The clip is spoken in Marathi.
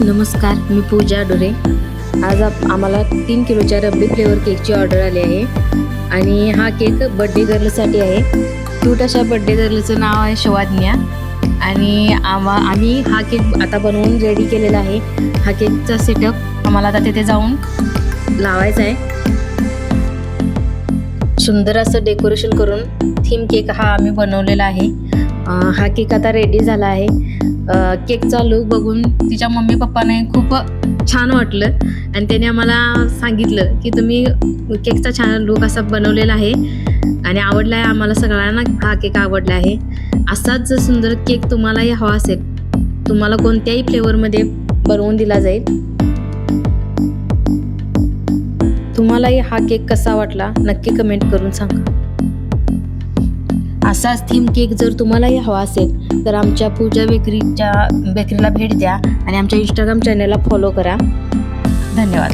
नमस्कार, मी पूजा डोरे। आज आम्हाला 3 किलोच्या रबडी फ्लेवर केकची ऑर्डर आली आहे आणि हा केक बर्थडे गर्लसाठी आहे। क्यूट अशा बर्थडे गर्लचं नाव आहे शवाज्ञा आणि आम्ही हा केक आता बनवून रेडी केलेला आहे। हा केकचा सेटअप आम्हाला आता तिथे जाऊन लावायचा आहे। सुंदर असं डेकोरेशन करून थीम केक हा आम्ही बनवलेला आहे। हा केक आता रेडी झाला आहे। केकचा लुक बघून तिच्या मम्मी पप्पाने खूप छान वाटलं आणि त्याने आम्हाला सांगितलं की तुम्ही केकचा छान लुक असा बनवलेला आहे आणि आवडला आहे। आम्हाला सगळ्यांना हा केक आवडला आहे। असाच सुंदर केक तुम्हालाही हवा असेल, तुम्हाला कोणत्याही फ्लेवरमध्ये बनवून दिला जाईल। तुम्हालाही हा केक कसा वाटला नक्की कमेंट करून सांगा। असाच थीम केक जर तुम्हालाही हवा असेल तर आमच्या पूजा बेकरीला भेट द्या आणि आमच्या इंस्टाग्राम चॅनलला फॉलो करा। धन्यवाद।